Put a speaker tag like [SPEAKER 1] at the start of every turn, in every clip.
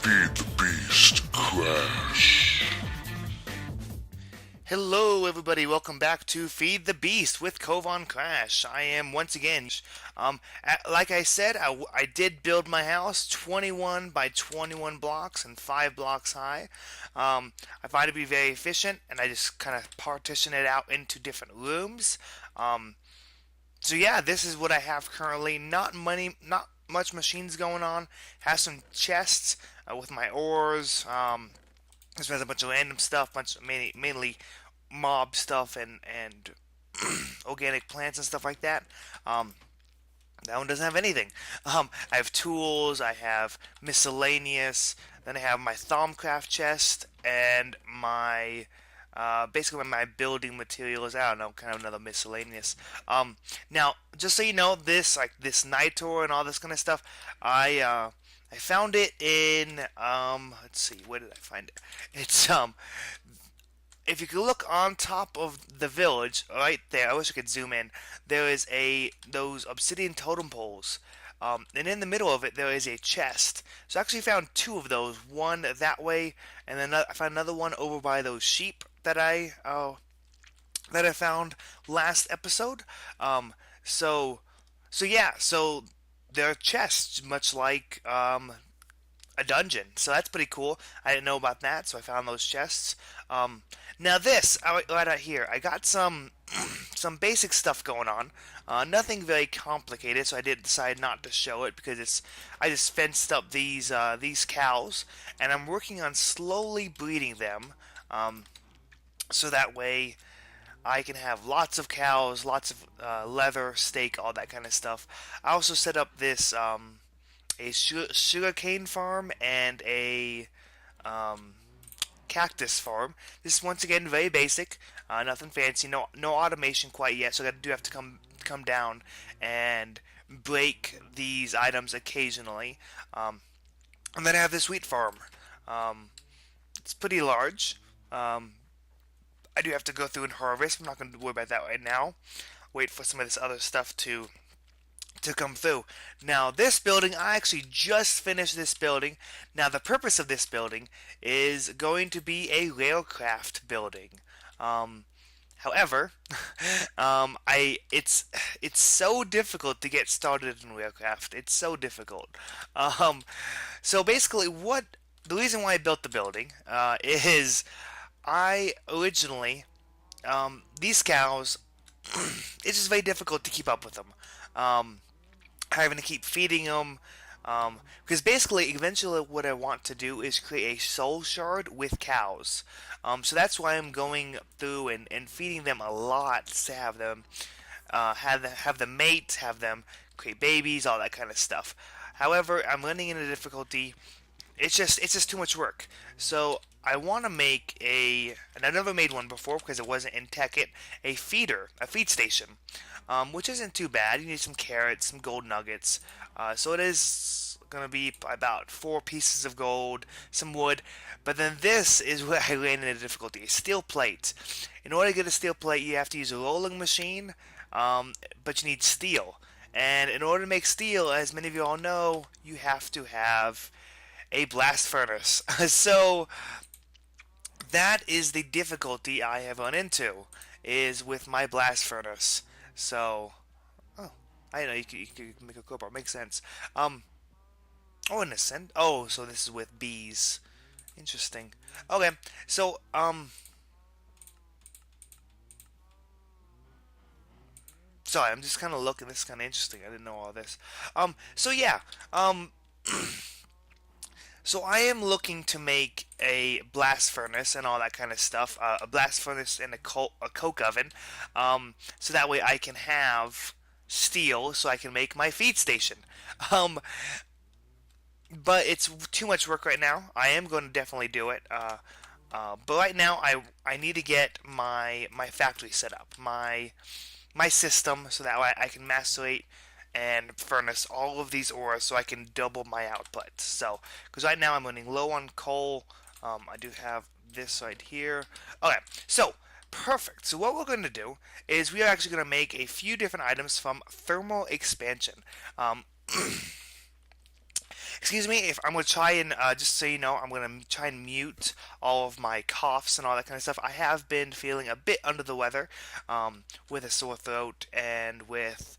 [SPEAKER 1] Feed the Beast Crash.
[SPEAKER 2] Hello, everybody. Welcome back to Feed the Beast with Kovan Krash. I am once again, like I said, I did build my house 21 by 21 blocks and 5 blocks high. I find it to be very efficient, and I just kind of partition it out into different rooms. Um, so yeah, this is what I have currently. Not much machines going on. Has some chests with my ores. Just has a bunch of random stuff, mainly mob stuff and organic plants and stuff like that. Um, that one doesn't have anything. I have tools. I have miscellaneous. Then I have my Thaumcraft chest and my basically my building materials. I don't know, kind of another miscellaneous. Now, just so you know, this Nitor and all this kind of stuff, I found it in let's see, where did I find it? It's if you could look on top of the village, right there, I wish I could zoom in. There is those obsidian totem poles, and in the middle of it there is a chest. So I actually found two of those. One that way, and then I found another one over by those sheep that I found last episode. Um, so so there are chests, much like a dungeon. So that's pretty cool. I didn't know about that, so I found those chests. Um, Now this, right out here, I got some some basic stuff going on. Nothing very complicated, so I did decide not to show it because I just fenced up these cows, and I'm working on slowly breeding them, um, so that way I can have lots of cows, lots of leather, steak, all that kind of stuff. I also set up this a sugarcane farm and a um, cactus farm. This is once again very basic, nothing fancy, no automation quite yet. So I do have to come down and break these items occasionally. And then I have this wheat farm. Um, it's pretty large. Um, I do have to go through and harvest. I'm not going to worry about that right now. Wait for some of this other stuff to come through. Now, this building, I actually just finished this building. Now, the purpose of this building is going to be a railcraft building. Um, However, it's so difficult to get started in railcraft. It's so difficult. Um, so basically, what the reason why I built the building is I originally these cows. It's just very difficult to keep up with them. Um, Having to keep feeding them. Because basically, eventually, what I want to do is create a soul shard with cows. So that's why I'm going through and feeding them a lot to have them have them mate, have them create babies, all that kind of stuff. However, I'm running into difficulty. It's just too much work. So I want to make and I've never made one before because it wasn't in Tekkit, a feed station, which isn't too bad. You need some carrots, some gold nuggets. So it is gonna be about 4 pieces of gold, some wood. But then this is where I ran into difficulty: a steel plate. In order to get a steel plate, you have to use a rolling machine, but you need steel. And in order to make steel, as many of you all know, you have to have a blast furnace. So that is the difficulty I have run into, is with my blast furnace. So, oh, I didn't know you could make a crowbar. Makes sense. Um, oh, and ascend. Oh, so this is with bees. Interesting. Okay, so sorry, I'm just kind of looking. This is kind of interesting. I didn't know all this. So yeah. So I am looking to make a blast furnace and all that kind of stuff. A blast furnace and a coke oven, so that way I can have steel, so I can make my feed station. Um, but it's too much work right now. I am going to definitely do it. But right now I need to get my factory set up, my system, so that way I can macerate and furnace all of these ores so I can double my output. So, because right now I'm running low on coal. I do have this right here. Okay, so perfect. So what we're going to do is we are actually going to make a few different items from thermal expansion. Um, Excuse me, if I'm gonna try and just so you know, I'm gonna try and mute all of my coughs and all that kind of stuff. I have been feeling a bit under the weather, with a sore throat and with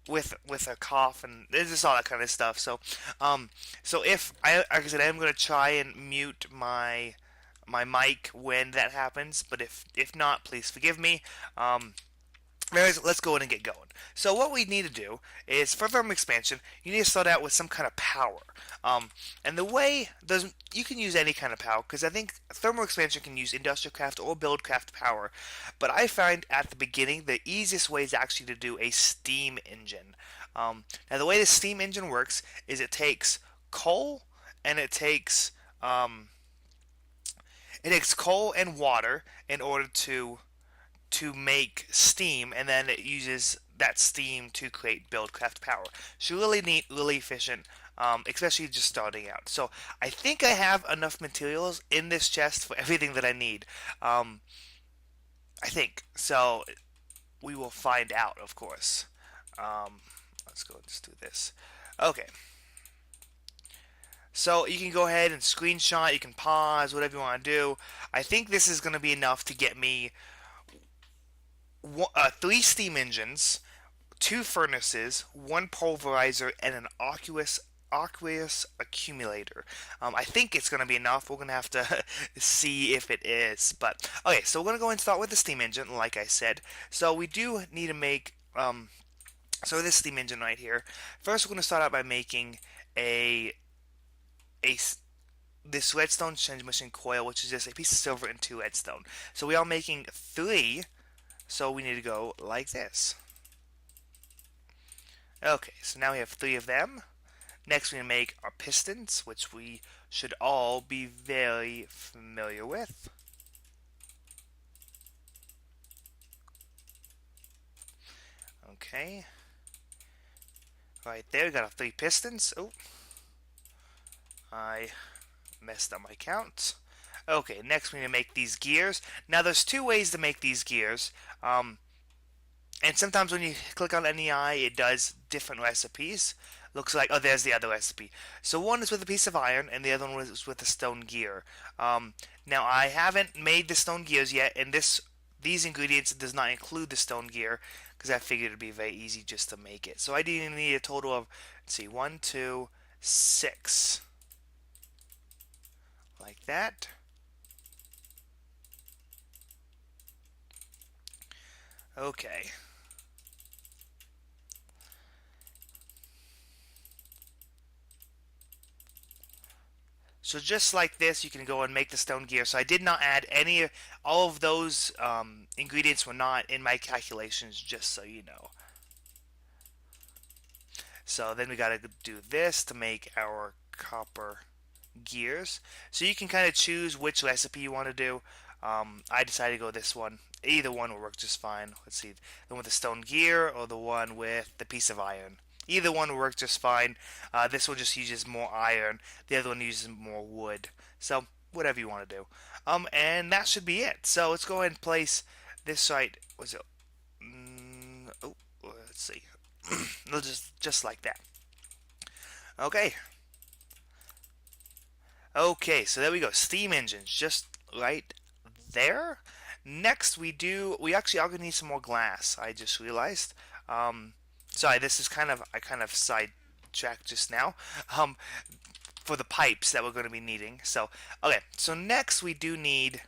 [SPEAKER 2] a cough and just all that kind of stuff. Um, so if like I said, I'm gonna try and mute my mic when that happens. But if not, please forgive me. Anyways, let's go in and get going. So what we need to do is for thermal expansion, you need to start out with some kind of power. Um, and the way doesn't you can use any kind of power because I think thermal expansion can use industrial craft or buildcraft power. But I find at the beginning the easiest way is actually to do a steam engine. Now the way the steam engine works is it takes coal and it takes coal and water in order to make steam, and then it uses that steam to create buildcraft power. So really neat, really efficient, especially just starting out. So I think I have enough materials in this chest for everything that I need. Um, I think so. We will find out, of course. Let's go and just do this. Okay. So you can go ahead and screenshot. You can pause, whatever you want to do. I think this is going to be enough to get me three steam engines, two furnaces, one pulverizer, and an aqueous accumulator. I think it's going to be enough. We're going to have to see if it is. But okay, so we're going to go and start with the steam engine, like I said. So we do need to make so this steam engine right here. First, we're going to start out by making a a this redstone transmission coil, which is just a piece of silver and two redstone. So we are making three. So we need to go like this. Okay, so now we have three of them. Next, we're going to make our pistons, which we should all be very familiar with. Okay. Right there, we got our three pistons. Oh, I messed up my count. Okay, next we need to make these gears. Now, there's two ways to make these gears. And sometimes when you click on NEI, it does different recipes. Looks like, oh, there's the other recipe. So one is with a piece of iron, and the other one is with a stone gear. Now, I haven't made the stone gears yet, and these ingredients does not include the stone gear, because I figured it'd be very easy just to make it. So I do need a total of, let's see, 1, 2, 6. Like that. Okay. So just like this, you can go and make the stone gear. So I did not add all of those ingredients were not in my calculations, just so you know. So then we got to do this to make our copper gears. So you can kind of choose which recipe you want to do. I decided to go this one. Either one will work just fine. Let's see, the one with the stone gear or the one with the piece of iron. Either one will work just fine. This one just uses more iron. The other one uses more wood. So whatever you want to do. And that should be it. So let's go ahead and place this right. Was it? Oh, let's see. just like that. Okay. Okay, so there we go. Steam engines, just right there. Next, we actually are gonna need some more glass. I just realized. Sorry, this is I kind of sidetracked just now. Um, for the pipes that we're going to be needing. So, okay. So next we do need,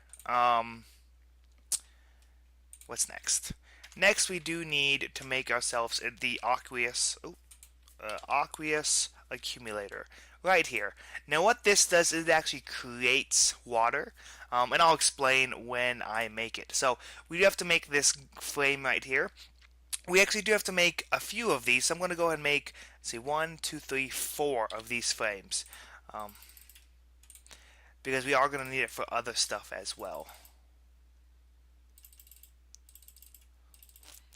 [SPEAKER 2] what's next? Next we do need to make ourselves the aqueous accumulator right here. Now what this does is it actually creates water, and I'll explain when I make it. So we do have to make this frame right here. We actually do have to make a few of these, so I'm going to go ahead and make, let's see, 1, 2, 3, 4 of these frames, because we are going to need it for other stuff as well.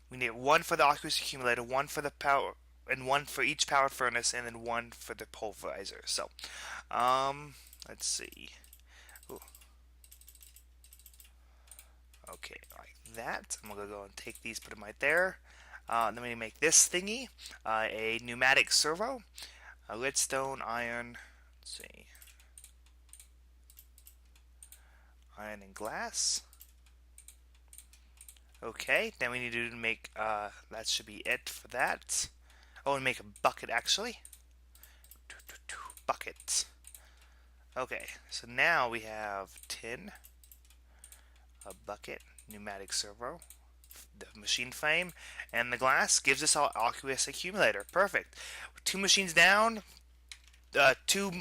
[SPEAKER 2] We need one for the aqueous accumulator, one for the power, and one for each power furnace, and then one for the pulverizer. So, let's see. Ooh. Okay, like that. I'm gonna go and take these, put them right there. Then we make this thingy, a pneumatic servo. Redstone, iron. Let's see. Iron and glass. Okay, then we need to make, that should be it for that. Oh, and make a bucket, actually. Bucket. Okay, so now we have tin, a bucket, pneumatic servo, the machine frame, and the glass gives us our aqueous accumulator. Perfect. 2 machines down, 2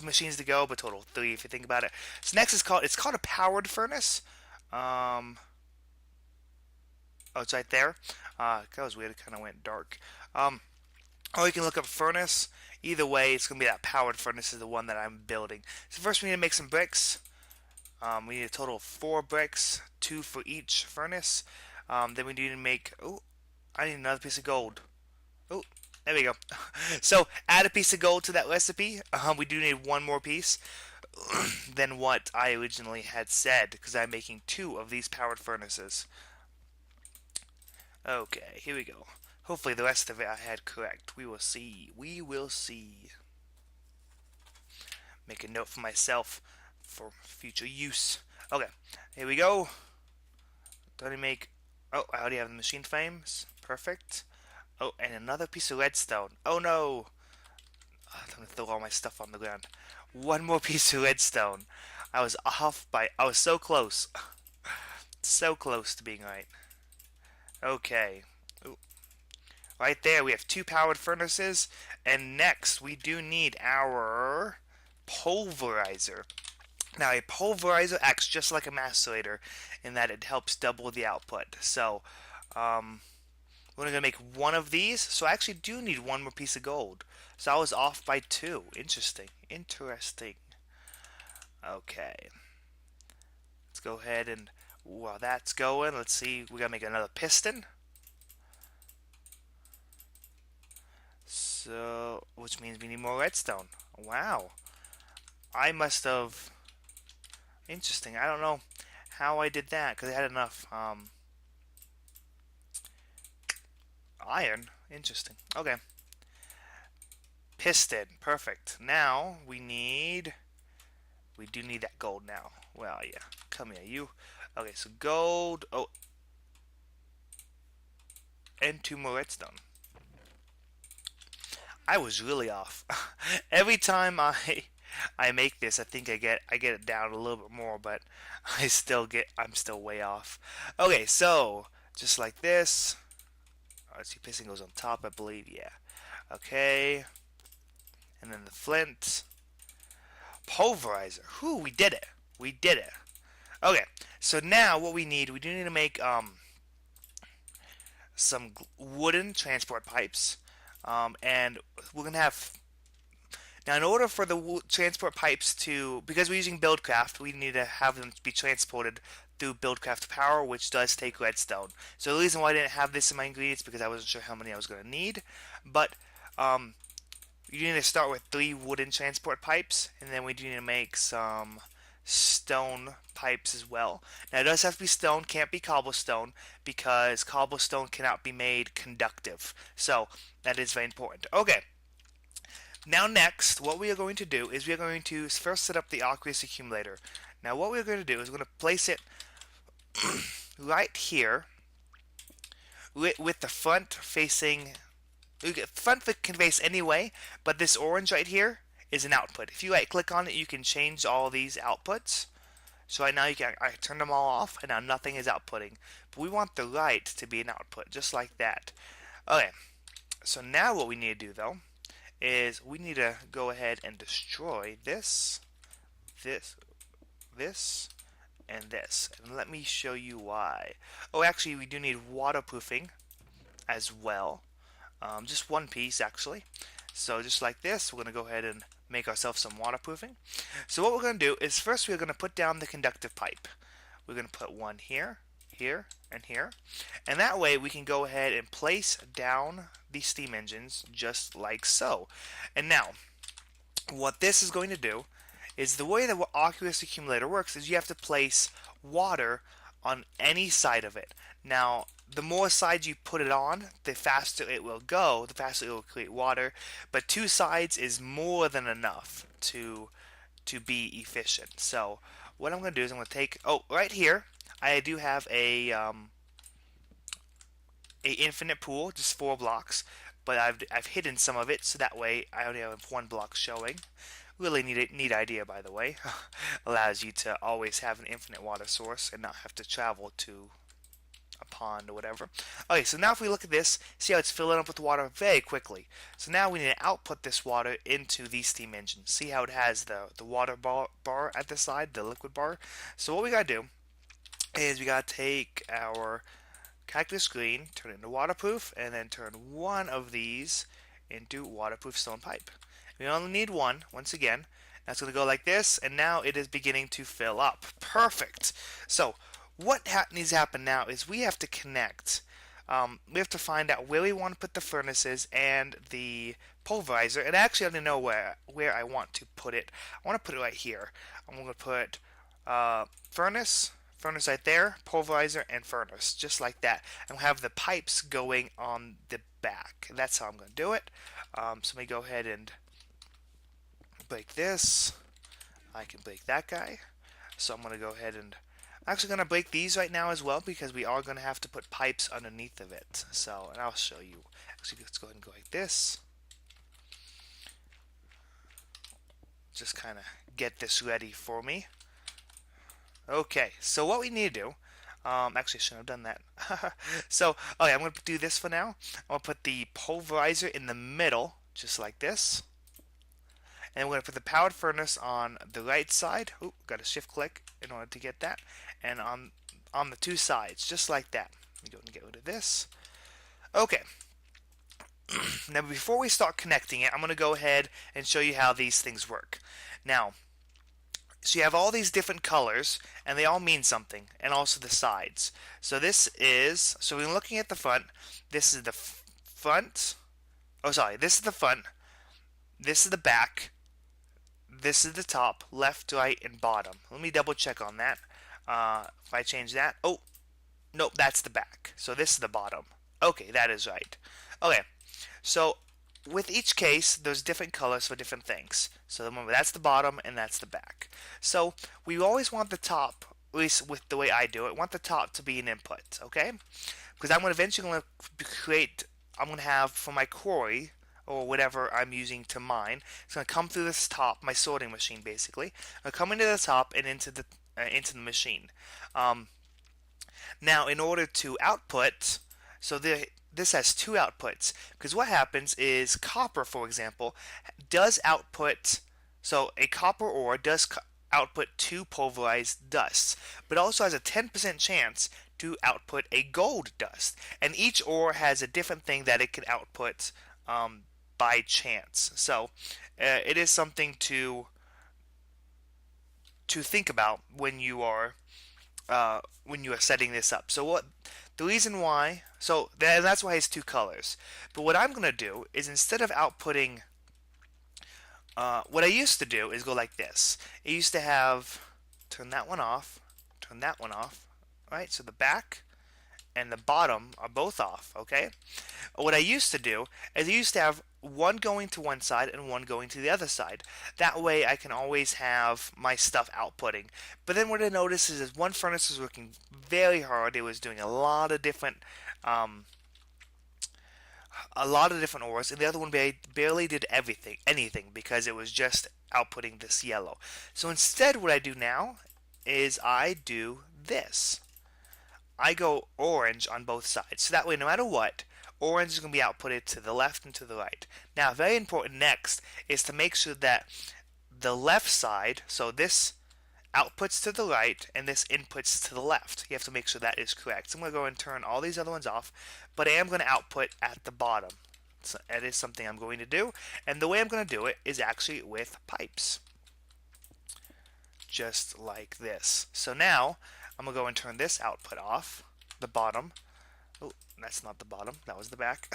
[SPEAKER 2] machines to go, but total 3 if you think about it. So next is it's called a powered furnace. Oh, it's right there. That was weird. It kind of went dark. Or you can look up furnace. Either way, it's going to be that powered furnace is the one that I'm building. So first we need to make some bricks. We need a total of 4 bricks, 2 for each furnace. Then we need to make... Oh, I need another piece of gold. Oh, there we go. So add a piece of gold to that recipe. We do need 1 more piece than what I originally had said, because I'm making 2 of these powered furnaces. Okay, here we go. Hopefully the rest of it I had correct. We will see. We will see. Make a note for myself for future use. Okay, here we go. Don't I make... Oh, I already have the machine frames. Perfect. Oh, and another piece of redstone. Oh no! I'm gonna throw all my stuff on the ground. 1 more piece of redstone. I was off by... I was so close. So close to being right. Okay. Ooh. Right there, we have 2 powered furnaces. And next, we do need our pulverizer. Now, a pulverizer acts just like a macerator in that it helps double the output. So, we're going to make 1 of these. So I actually do need 1 more piece of gold. So I was off by 2. Interesting. Interesting. Okay. Let's go ahead and while that's going, let's see. We got to make another piston. So, which means we need more redstone. Wow. I must have... Interesting. I don't know how I did that, because I had enough iron. Interesting. Okay. Piston. Perfect. Now, we do need that gold now. Well, yeah. Come here, you. Okay, so gold. Oh. And 2 more redstone. I was really off. Every time I make this, I think I get it down a little bit more, but I'm still way off. Okay, so just like this. Let's see, piston goes on top, I believe. Yeah. Okay. And then the flint. Pulverizer. Whew, we did it. We did it. Okay. So now what we do need to make some wooden transport pipes. And we're gonna have now in order for the transport pipes to, because we're using Buildcraft, we need to have them be transported through Buildcraft power, which does take redstone. So the reason why I didn't have this in my ingredients because I wasn't sure how many I was gonna need, but you need to start with 3 wooden transport pipes, and then we do need to make some stone pipes as well. Now it does have to be stone, can't be cobblestone, because cobblestone cannot be made conductive. So that is very important. Okay. Now next, what we are going to do is we are going to first set up the aqueous accumulator. Now what we're going to do is we're going to place it right here with the front facing... Front can face anyway, but this orange right here is an output. If you right click on it, you can change all these outputs. So right now I turn them all off, and now nothing is outputting. But we want the right to be an output, just like that. Okay, so now what we need to do though is we need to go ahead and destroy this, this, and this. And let me show you why. Oh, actually we do need waterproofing as well. Just 1 piece actually. So just like this, we're going to go ahead and make ourselves some waterproofing. So what we're going to do is first we're going to put down the conductive pipe. We're going to put 1 here, here, and here. And that way we can go ahead and place down the steam engines just like so. And now, what this is going to do is the way the aqueous accumulator works is you have to place water on any side of it. Now, the more sides you put it on, the faster it will go, the faster it will create water. But 2 sides is more than enough to be efficient. So what I'm going to do is I'm going to take, oh, right here, I do have a infinite pool, just 4 blocks, but I've hidden some of it so that way I only have 1 block showing. Really neat idea, by the way. Allows you to always have an infinite water source and not have to travel to a pond or whatever. Okay, so now if we look at this, see how it's filling up with water very quickly. So now we need to output this water into the steam engine. See how it has the water bar at the side, the liquid bar? So what we gotta do is we gotta take our cactus green, turn it into waterproof, and then turn one of these into waterproof stone pipe. We only need one, once again. That's going to go like this, and now it is beginning to fill up. Perfect. So what needs to happen now is we have to connect. We have to find out where we want to put the furnaces and the pulverizer, and actually I don't know where I want to put it. I want to put it right here. I'm going to put furnace right there, pulverizer, and furnace, just like that. And we'll have the pipes going on the back. That's how I'm going to do it. So let me go ahead and break this. I can break that guy. So I'm going to go ahead and I'm actually going to break these right now as well because we are going to have to put pipes underneath of it. So, and I'll show you. Actually, let's go ahead and go like this. Just kind of get this ready for me. Okay, so what we need to do, actually I shouldn't have done that. So, okay, I'm going to do this for now. I'm going to put the pulverizer in the middle, just like this. And we're going to put the powered furnace on the right side. Ooh, got to shift click in order to get that. And on the 2 sides, just like that. Let me go and get rid of this. Okay. Now before we start connecting it, I'm going to go ahead and show you how these things work. Now, so you have all these different colors, and they all mean something, and also the sides. So this is, so we're looking at the front. This is the front. Oh, sorry. This is the front. This is the back. This is the top, left, right, and bottom. Let me double check on that. If I change that, oh, nope, that's the back. So this is the bottom. Okay, that is right. Okay, so with each case, there's different colors for different things. So remember, that's the bottom and that's the back. So we always want the top, at least with the way I do it, want the top to be an input, okay? Because I'm eventually going to create, I'm going to have for my quarry, or whatever I'm using to mine, it's going to come through this top, my sorting machine basically. It'll come into the top and into the machine. Now, in order to output, so this has 2 outputs, because what happens is copper, for example, does output, so a copper ore does output 2 pulverized dusts, but also has a 10% chance to output a gold dust. And each ore has a different thing that it can output by chance. So it is something to think about when you are setting this up. So what the reason why, so that's why it's 2 colors. But what I'm going to do is instead of outputting, what I used to do is go like this. It used to have, turn that one off, right? So the back and the bottom are both off, okay? What I used to do is I used to have one going to one side and one going to the other side. That way I can always have my stuff outputting. But then what I noticed is one furnace was working very hard. It was doing a lot of different ores, and the other one barely did anything because it was just outputting this yellow. So instead what I do now is I do this. I go orange on both sides. So that way, no matter what, orange is going to be outputted to the left and to the right. Now, very important next is to make sure that the left side, so this outputs to the right and this inputs to the left. You have to make sure that is correct. So I'm going to go and turn all these other ones off, but I am going to output at the bottom. So that is something I'm going to do. And the way I'm going to do it is actually with pipes. Just like this. So now, I'm going to go and turn this output off, the bottom. Oh, that's not the bottom, that was the back.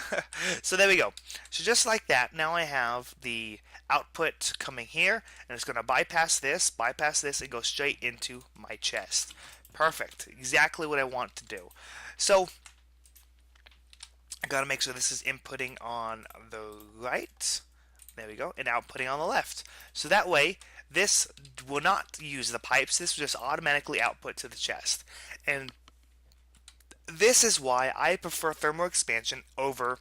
[SPEAKER 2] So there we go. So just like that, now I have the output coming here, and it's going to bypass this, and go straight into my chest. Perfect, exactly what I want to do. So I gotta make sure this is inputting on the right. There we go, and outputting on the left. So that way, this will not use the pipes. This will just automatically output to the chest. And this is why I prefer thermal expansion over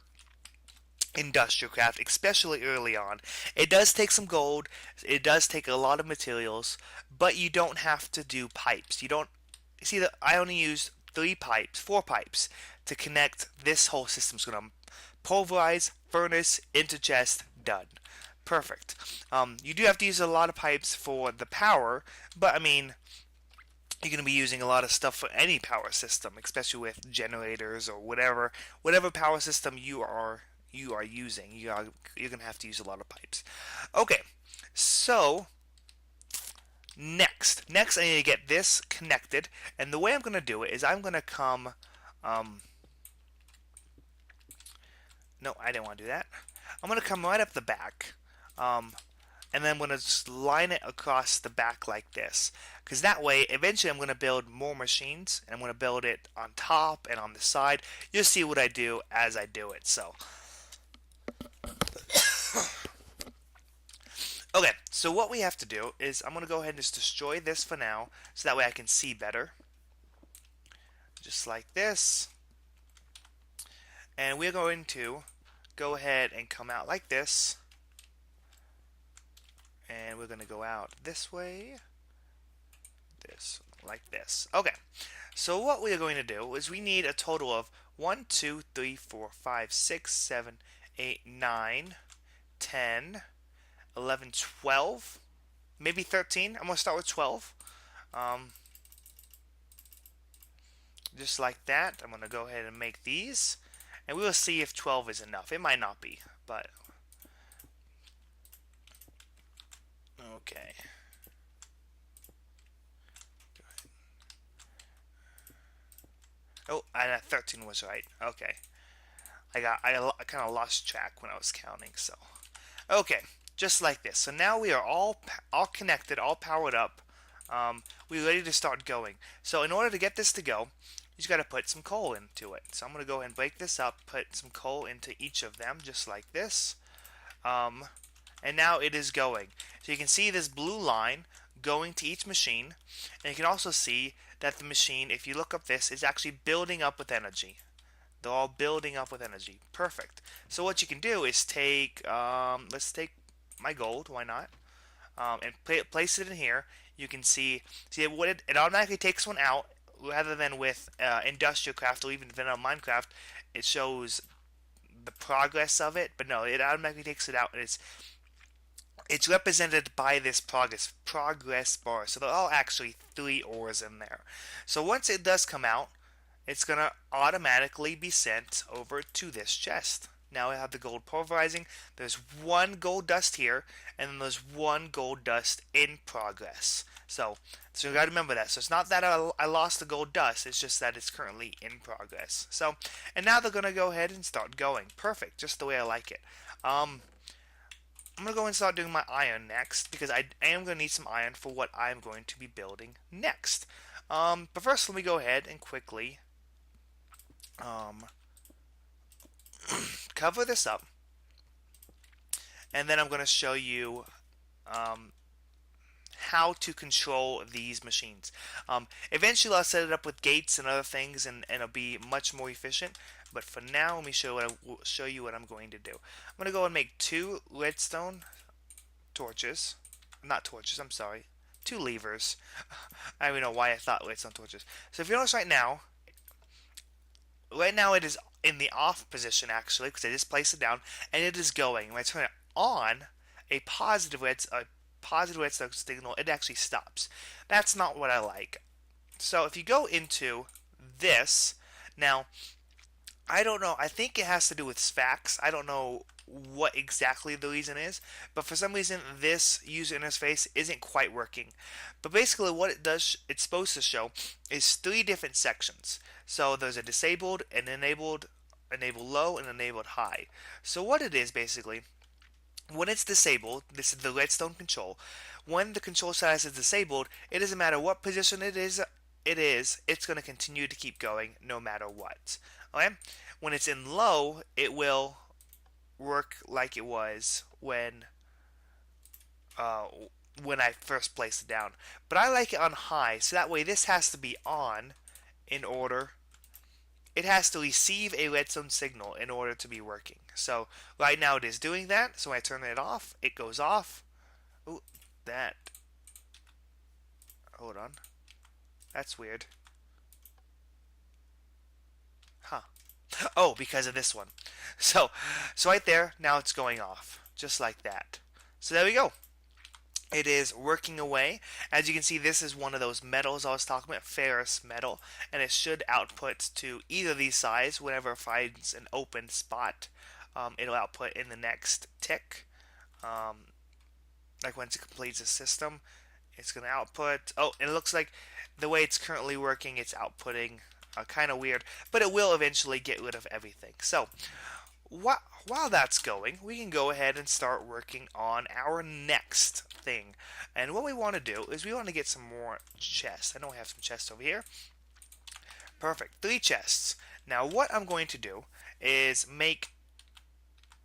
[SPEAKER 2] industrial craft, especially early on. It does take some gold, it does take a lot of materials, but you don't have to do pipes. You don't see that I only use 4 pipes to connect this whole system. So I'm pulverize, furnace, into chest, done. Perfect. You do have to use a lot of pipes for the power, but I mean, you're going to be using a lot of stuff for any power system, especially with generators or whatever power system you are using. You're going to have to use a lot of pipes. Okay, so next I need to get this connected, and the way I'm going to do it is I'm going to come. No, I didn't want to do that. I'm going to come right up the back. And then I'm going to just line it across the back like this, because that way eventually I'm going to build more machines, and I'm going to build it on top and on the side. You'll see what I do as I do it. So okay, so what we have to do is I'm going to go ahead and just destroy this for now, so that way I can see better, just like this. And we're going to go ahead and come out like this, and we're going to go out this way, like this. Okay, so what we are going to do is we need a total of 1, 2, 3, 4, 5, 6, 7, 8, 9, 10, 11, 12, maybe 13. I'm going to start with 12. Just like that. I'm going to go ahead and make these, and we will see if 12 is enough. It might not be, but okay. Oh, and 13 was right. Okay. I kind of lost track when I was counting, so. Okay, just like this. So now we are all connected, all powered up. We're ready to start going. So in order to get this to go, you just got to put some coal into it. So I'm going to go ahead and break this up, put some coal into each of them, just like this. And now it is going. So you can see this blue line going to each machine, and you can also see that the machine, if you look up this, is actually building up with energy. They're all building up with energy. Perfect. So what you can do is take, let's take my gold, why not, and place it in here. You can see what it automatically takes one out, rather than with industrial craft or even vanilla Minecraft. It shows the progress of it, but no, it automatically takes it out, and it's represented by this progress bar. So they're all actually 3 ores in there. So once it does come out, it's going to automatically be sent over to this chest. Now I have the gold pulverizing. There's 1 gold dust here, and then there's 1 gold dust in progress. So you got to remember that. So it's not that I lost the gold dust, it's just that it's currently in progress. So, and now they're going to go ahead and start going. Perfect, just the way I like it. I'm going to go and start doing my iron next, because I am going to need some iron for what I'm going to be building next. But first, let me go ahead and quickly cover this up, and then I'm going to show you how to control these machines. Eventually I'll set it up with gates and other things, and it'll be much more efficient, but for now let me show you what I'm going to do. I'm going to go and make 2 redstone torches, not torches, I'm sorry, 2 levers. I don't even know why I thought redstone torches. So if you notice right now it is in the off position, actually, because I just placed it down, and it is going. When I turn it on, a positive redstone signal, it actually stops. That's not what I like. So if you go into this, now, I don't know, I think it has to do with SFAX. I don't know what exactly the reason is, but for some reason this user interface isn't quite working. But basically what it does, it's supposed to show, is 3 different sections. So there's a disabled, an enabled low, and enabled high. So what it is basically, when it's disabled, this is the redstone control. When the control status is disabled, it doesn't matter what position it's going to continue to keep going no matter what. Okay? when it's in low, it will work like it was uh, when I first placed it down. But I like it on high, so that way this has to be on in order. It has to receive a redstone signal in order to be working. So right now it is doing that. So when I turn it off, it goes off. Ooh, that. Hold on. That's weird. Huh. Oh, because of this one. So right there, now it's going off. Just like that. So there we go. It is working away. As you can see, this is one of those metals I was talking about, ferrous metal, and it should output to either of these sides whenever it finds an open spot. It'll output in the next tick. Um, like once it completes the system, it's going to output. Oh, and it looks like the way it's currently working, it's outputting kind of weird, but it will eventually get rid of everything. So while that's going, we can go ahead and start working on our next thing. And what we want to do is we want to get some more chests. I know I have some chests over here. Perfect. 3 chests. Now what I'm going to do is make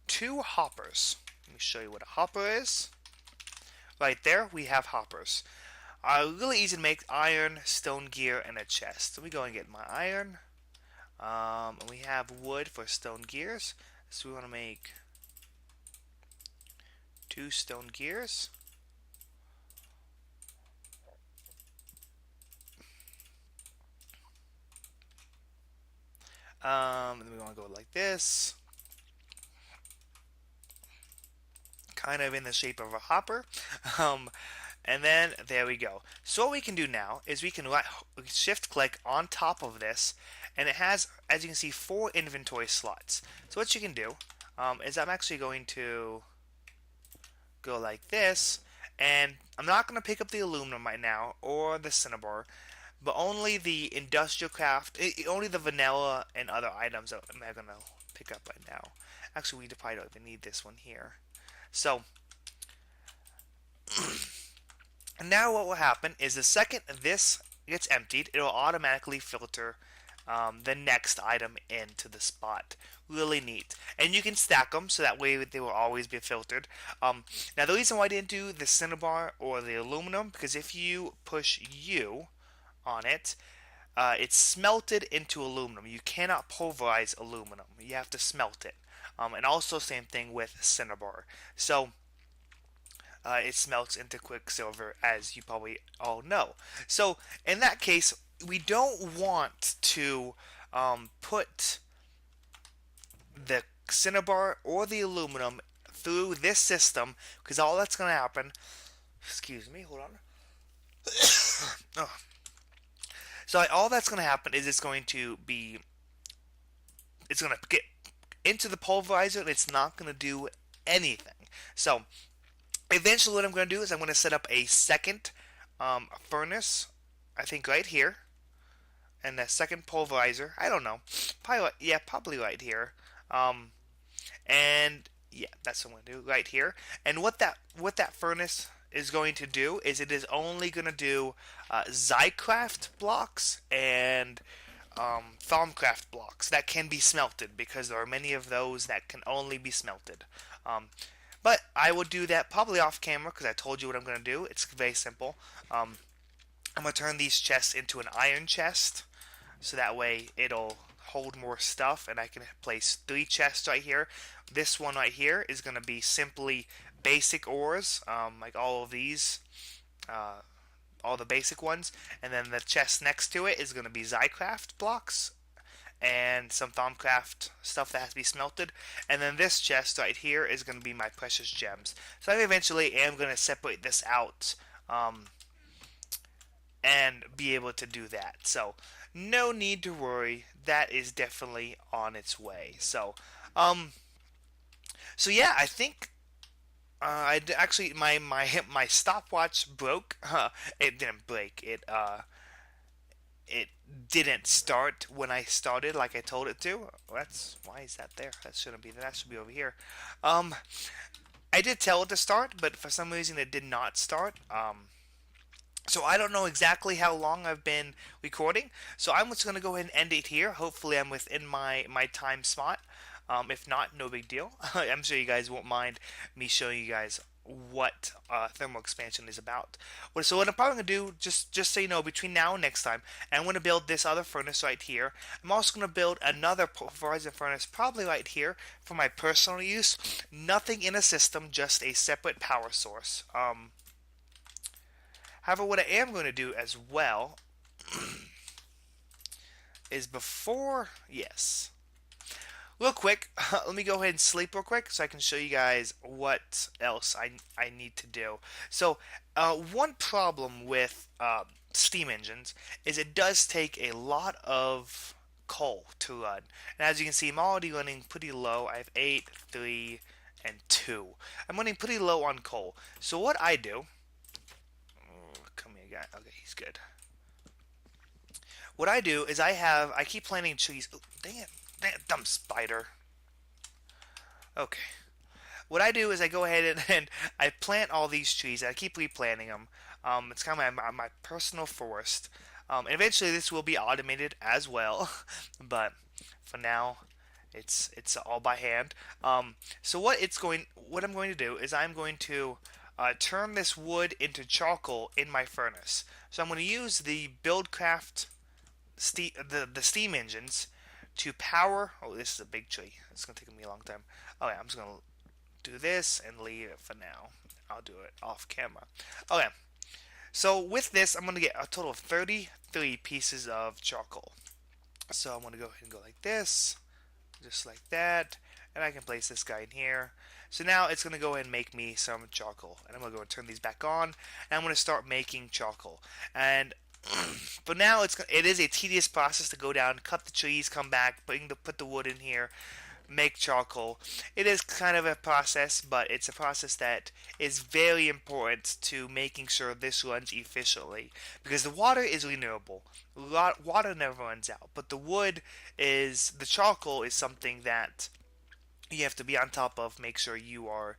[SPEAKER 2] 2 hoppers. Let me show you what a hopper is. Right there, we have hoppers. Really easy to make: iron, stone gear, and a chest. So we go and get my iron. And we have wood for stone gears. So we want to make 2 stone gears. And then we want to go like this. Kind of in the shape of a hopper. And then there we go. So what we can do now is we can shift click on top of this, and it has, as you can see, 4 inventory slots. So what you can do is I'm actually going to go like this, and I'm not going to pick up the aluminum right now or the cinnabar, but only the industrial craft, only the vanilla and other items that I'm going to pick up right now. Actually, we probably don't even need this one here. So now what will happen is the second this gets emptied, it will automatically filter the next item into the spot. Really neat. And you can stack them so that way they will always be filtered. Now the reason why I didn't do the cinnabar or the aluminum, because if you push U on it, it's smelted into aluminum. You cannot pulverize aluminum. You have to smelt it. And also same thing with cinnabar. So it smelts into quicksilver, as you probably all know. So in that case, we don't want to put the cinnabar or the aluminum through this system, because all that's going to happen, excuse me, hold on. Oh. So all that's going to happen is it's going to get into the pulverizer, and it's not going to do anything. So eventually what I'm going to do is I'm going to set up a second furnace, I think right here, and a second pulverizer. I don't know, probably right here. And yeah, that's what I'm going to do right here. And what that furnace is going to do is it is only going to do Zycraft blocks and Thaumcraft blocks that can be smelted, because there are many of those that can only be smelted. But I will do that probably off camera, because I told you what I'm going to do. It's very simple. I'm going to turn these chests into an iron chest, so that way it'll hold more stuff, and I can place 3 chests right here. This one right here is going to be simply basic ores, like all of these, all the basic ones, and then the chest next to it is going to be Zycraft blocks and some Thaumcraft stuff that has to be smelted, and then this chest right here is going to be my precious gems. So I eventually am going to separate this out and be able to do that. So no need to worry, that is definitely on its way. So so yeah, I think actually my stopwatch broke. It didn't break. It didn't start when I started like I told it to. Why is that there? That shouldn't be there. That should be over here. I did tell it to start, but for some reason it did not start. So I don't know exactly how long I've been recording. So I'm just gonna go ahead and end it here. Hopefully I'm within my time slot. If not, no big deal. I'm sure you guys won't mind me showing you guys what thermal expansion is about. So what I'm probably gonna do, just so you know, between now and next time, I'm gonna build this other furnace right here. I'm also gonna build another horizon furnace, probably right here, for my personal use. Nothing in a system, just a separate power source. However, what I am going to do as well is yes. Real quick, let me go ahead and sleep real quick so I can show you guys what else I need to do. So, one problem with steam engines is it does take a lot of coal to run. And as you can see, I'm already running pretty low. I have 8, 3, and 2. I'm running pretty low on coal. So what I do... Oh, come here, guy. Okay, he's good. What I do is I keep planting trees. Oh, dang it. Dang it, dumb spider. Okay. What I do is I go ahead and I plant all these trees. I keep replanting them. It's kind of my personal forest. And eventually this will be automated as well. But for now, it's all by hand. So what I'm going to do is I'm going to turn this wood into charcoal in my furnace. So I'm going to use the Buildcraft the steam engines to power. Oh, this is a big tree. It's gonna take me a long time. Okay, I'm just gonna do this and leave it for now. I'll do it off camera. Okay, so with this, I'm gonna get a total of 33 pieces of charcoal. So I'm gonna go ahead and go like this, just like that, and I can place this guy in here. So now it's going to go ahead and make me some charcoal. And I'm going to go and turn these back on. And I'm going to start making charcoal. And but now it is a tedious process to go down, cut the trees, come back, put the wood in here, make charcoal. It is kind of a process, but it's a process that is very important to making sure this runs efficiently because the water is renewable. Water never runs out, but the charcoal is something that you have to be on top of. Make sure you are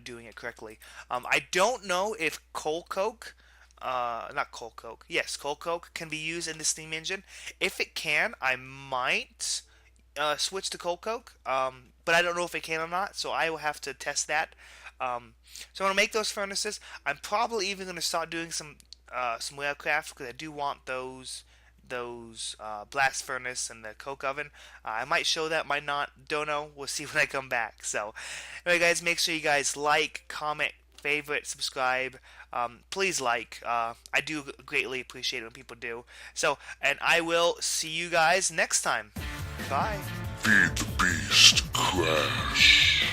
[SPEAKER 2] doing it correctly. I don't know if coal coke not coal coke. Yes, coal coke can be used in the steam engine. If it can, I might switch to coal coke. But I don't know if it can or not, so I will have to test that. So I'm gonna make those furnaces. I'm probably even gonna start doing some railcraft because I do want those blast furnace and the coke oven. I might show that, might not, don't know. We'll see when I come back. So, anyway, guys, make sure you guys like, comment, favorite, subscribe. Please like. I do greatly appreciate it when people do. So, and I will see you guys next time. Bye.
[SPEAKER 1] Feed the beast, Crash.